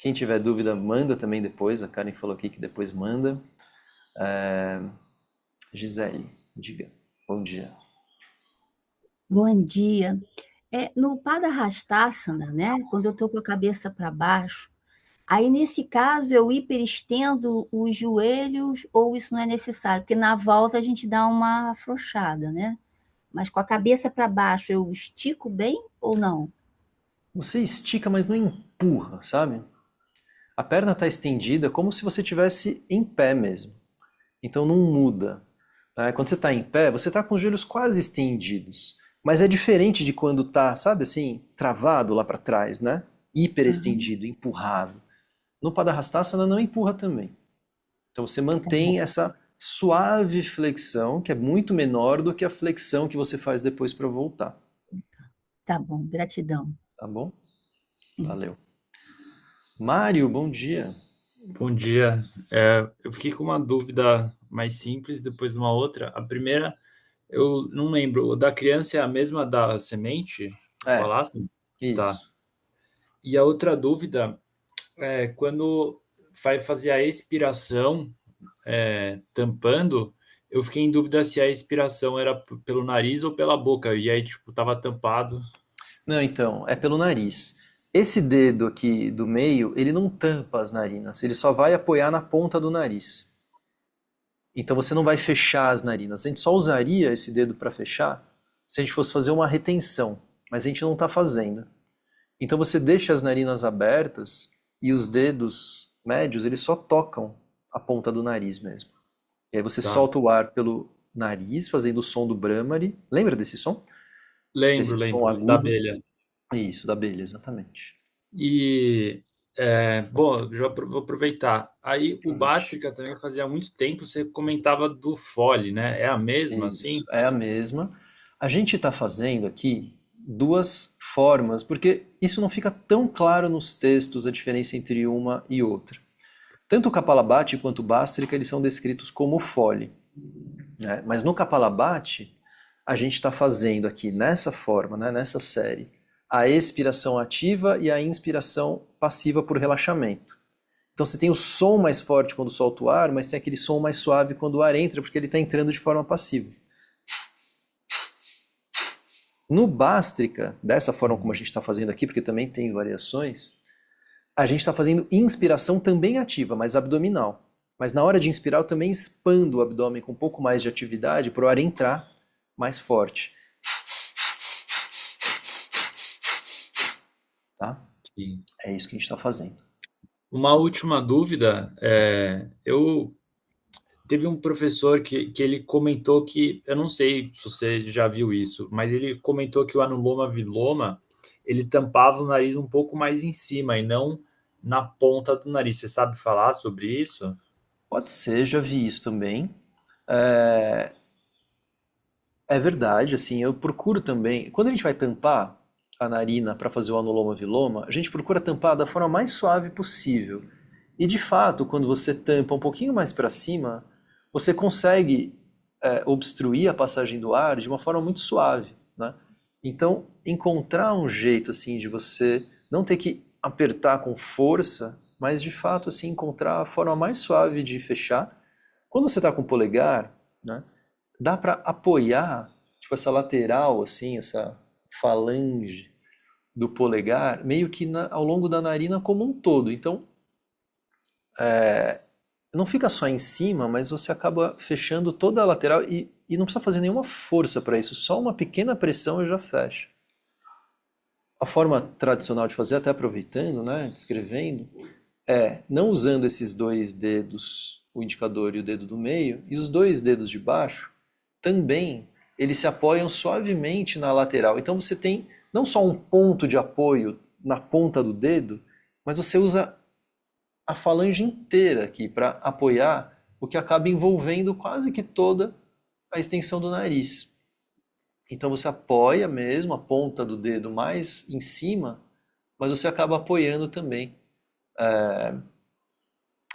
Quem tiver dúvida, manda também depois, a Karen falou aqui que depois manda. Gisele, diga, bom dia. Bom dia. No Padahastasana, né? Quando eu estou com a cabeça para baixo, aí nesse caso eu hiperestendo os joelhos ou isso não é necessário? Porque na volta a gente dá uma afrouxada, né? Mas com a cabeça para baixo eu estico bem ou não? Você estica, mas não empurra, sabe? A perna está estendida como se você estivesse em pé mesmo. Então não muda. Quando você está em pé, você está com os joelhos quase estendidos. Mas é diferente de quando está, sabe assim, travado lá para trás, né? Hiper Aham, estendido, empurrado. No Padahastasana não empurra também. Então você tá bom, mantém essa suave flexão, que é muito menor do que a flexão que você faz depois para voltar. tá bom, gratidão. Tá bom? Valeu. Mário, bom dia. Bom dia. Eu fiquei com uma dúvida mais simples, depois uma outra. A primeira, eu não lembro. O da criança é a mesma da semente? É, Falasse? Tá. isso. E a outra dúvida é quando vai fazer a expiração, tampando, eu fiquei em dúvida se a expiração era pelo nariz ou pela boca. E aí, tipo, tava tampado. Não, então, é pelo nariz. Esse dedo aqui do meio, ele não tampa as narinas, ele só vai apoiar na ponta do nariz. Então você não vai fechar as narinas. A gente só usaria esse dedo para fechar se a gente fosse fazer uma retenção, mas a gente não está fazendo. Então você deixa as narinas abertas e os dedos médios, eles só tocam a ponta do nariz mesmo. E aí você Tá. solta o ar pelo nariz, fazendo o som do Brahmari. Lembra desse som? Lembro, Desse som lembro, da agudo? abelha. Isso, da abelha, exatamente. E, bom, vou aproveitar. Aí o Conte. Bástrica também fazia muito tempo, você comentava do Fole, né? É a mesma, Isso, assim? é a mesma. A gente está fazendo aqui duas formas, porque isso não fica tão claro nos textos a diferença entre uma e outra. Tanto o Kapalabhati quanto o Bhastrika, eles são descritos como fole, né? Mas no Kapalabhati, a gente está fazendo aqui nessa forma, né, nessa série, a expiração ativa e a inspiração passiva por relaxamento. Então você tem o som mais forte quando solta o ar, mas tem aquele som mais suave quando o ar entra, porque ele está entrando de forma passiva. No Bástrica, dessa forma como a Uhum. gente está fazendo aqui, porque também tem variações, a gente está fazendo inspiração também ativa, mas abdominal. Mas na hora de inspirar, eu também expando o abdômen com um pouco mais de atividade para o ar entrar mais forte. Tá? Sim. É isso que a gente está fazendo. Uma última dúvida, eu teve um professor que ele comentou que, eu não sei se você já viu isso, mas ele comentou que o Anuloma Viloma, ele tampava o nariz um pouco mais em cima e não na ponta do nariz. Você sabe falar sobre isso? Pode ser, já vi isso também. É, é verdade, assim, eu procuro também. Quando a gente vai tampar a narina para fazer o anuloma viloma, a gente procura tampar da forma mais suave possível. E de fato, quando você tampa um pouquinho mais para cima, você consegue obstruir a passagem do ar de uma forma muito suave, né? Então, encontrar um jeito assim de você não ter que apertar com força, mas de fato assim encontrar a forma mais suave de fechar. Quando você está com o polegar, né? Dá para apoiar, tipo, essa lateral, assim, essa falange do polegar, meio que ao longo da narina como um todo. Então, não fica só em cima, mas você acaba fechando toda a lateral e não precisa fazer nenhuma força para isso, só uma pequena pressão e já fecha. A forma tradicional de fazer, até aproveitando, né, descrevendo, é não usando esses dois dedos, o indicador e o dedo do meio, e os dois dedos de baixo também eles se apoiam suavemente na lateral. Então você tem não só um ponto de apoio na ponta do dedo, mas você usa a falange inteira aqui para apoiar, o que acaba envolvendo quase que toda a extensão do nariz. Então você apoia mesmo a ponta do dedo mais em cima, mas você acaba apoiando também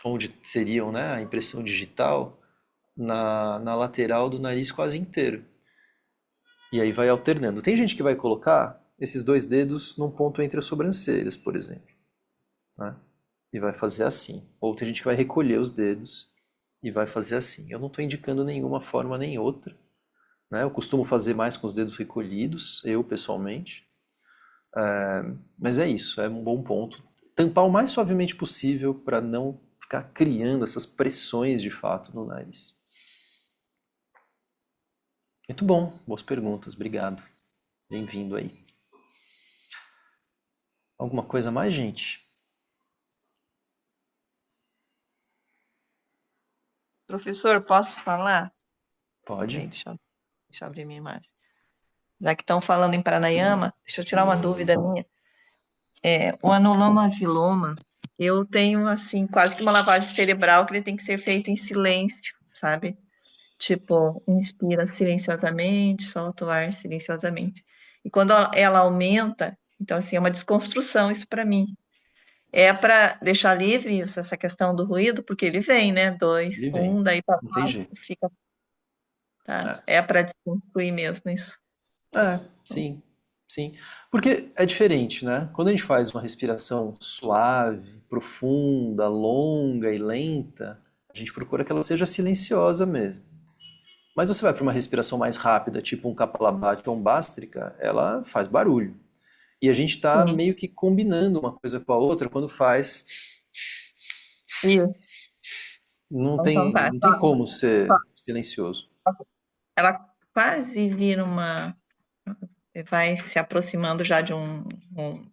onde seriam, né, a impressão digital na lateral do nariz quase inteiro. E aí vai alternando. Tem gente que vai colocar esses dois dedos num ponto entre as sobrancelhas, por exemplo, né? E vai fazer assim. Ou tem gente que vai recolher os dedos e vai fazer assim. Eu não estou indicando nenhuma forma nem outra, né? Eu costumo fazer mais com os dedos recolhidos, eu pessoalmente. Mas é isso, é um bom ponto. Tampar o mais suavemente possível para não ficar criando essas pressões de fato no nariz. Muito bom, boas perguntas, obrigado. Bem-vindo aí. Alguma coisa mais, gente? Professor, posso falar? Pode? Peraí, deixa eu abrir minha imagem. Já que estão falando em pranayama, deixa eu tirar uma dúvida minha. O anuloma viloma, eu tenho, assim, quase que uma lavagem cerebral que ele tem que ser feito em silêncio, sabe? Tipo, inspira silenciosamente, solta o ar silenciosamente. E quando ela aumenta, então, assim, é uma desconstrução isso para mim. É para deixar livre isso, essa questão do ruído, porque ele vem, né? Dois, Ele vem. um, daí para Não tem baixo, jeito. fica, tá? É. É para desconstruir mesmo isso. Sim, sim. Porque é diferente, né? Quando a gente faz uma respiração suave, profunda, longa e lenta, a gente procura que ela seja silenciosa mesmo. Mas você vai para uma respiração mais rápida, tipo um Kapalabhati ou um Bhastrika, ela faz barulho. E a gente está Sim. meio que combinando uma coisa com a outra quando faz. Isso. Então tá. Não tem como ser silencioso. Ela quase vira vai se aproximando já de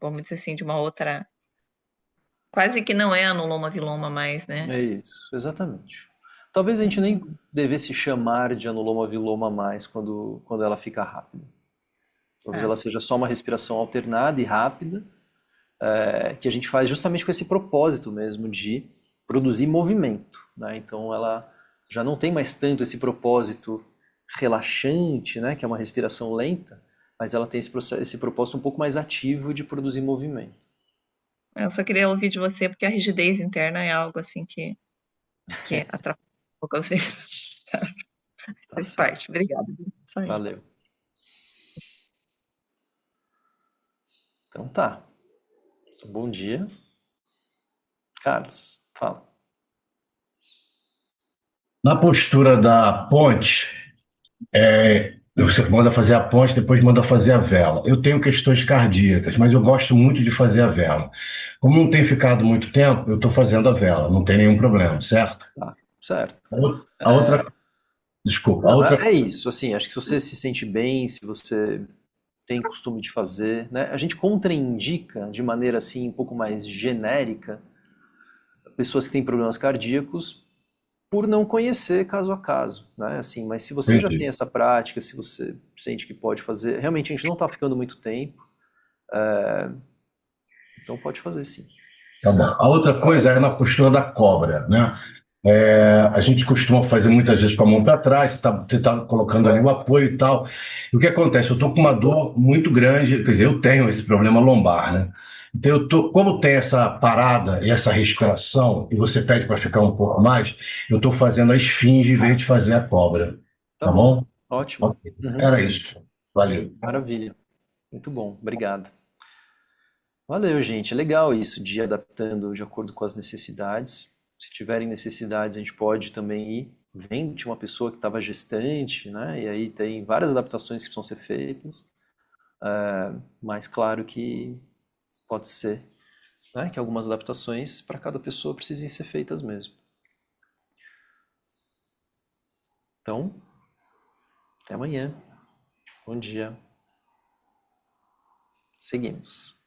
vamos dizer assim, de uma outra, quase que não é anuloma viloma mais, né? É isso, exatamente. Talvez a gente nem devesse chamar de anuloma viloma mais quando ela fica rápida. Talvez Ah, ela seja só uma respiração alternada e rápida, que a gente faz justamente com esse propósito mesmo de produzir movimento, né? Então ela já não tem mais tanto esse propósito relaxante, né, que é uma respiração lenta, mas ela tem esse propósito um pouco mais ativo de produzir movimento. eu só queria ouvir de você, porque a rigidez interna é algo assim que atrapalha um pouco às vezes. Tá Faz certo. parte. Obrigada. Só isso. Valeu. Então tá. Bom dia. Carlos, fala. Na postura da ponte, você manda fazer a ponte, depois manda fazer a vela. Eu tenho questões cardíacas, mas eu gosto muito de fazer a vela. Como não tem ficado muito tempo, eu estou fazendo a vela, não tem nenhum problema, certo? Tá, certo. A outra, desculpa, a Não, outra, é isso, assim, acho que se você se sente bem, se você tem costume de fazer, né? A gente contraindica de maneira assim um pouco mais genérica pessoas que têm problemas cardíacos por não conhecer caso a caso, né? Assim, mas se você já tem entendi. essa prática, se você sente que pode fazer, realmente a gente não está ficando muito tempo, então pode fazer sim. Tá bom. A outra coisa é na postura da cobra, né? A gente costuma fazer muitas vezes com a mão para trás, você tá colocando ali o apoio e tal. E o que acontece? Eu estou com uma dor muito grande, quer dizer, eu tenho esse problema lombar, né? Então, como tem essa parada e essa respiração, e você pede para ficar um pouco mais, eu estou fazendo a esfinge em vez de fazer a cobra. Tá Tá bom, bom? ótimo. Ok. Uhum. Era isso. Valeu. Maravilha, muito bom, obrigado. Valeu, gente. É legal isso de ir adaptando de acordo com as necessidades. Se tiverem necessidades, a gente pode também ir vendo. Tinha uma pessoa que estava gestante, né? E aí tem várias adaptações que precisam ser feitas. Mas claro que pode ser, né, que algumas adaptações para cada pessoa precisem ser feitas mesmo. Então, até amanhã. Bom dia. Seguimos.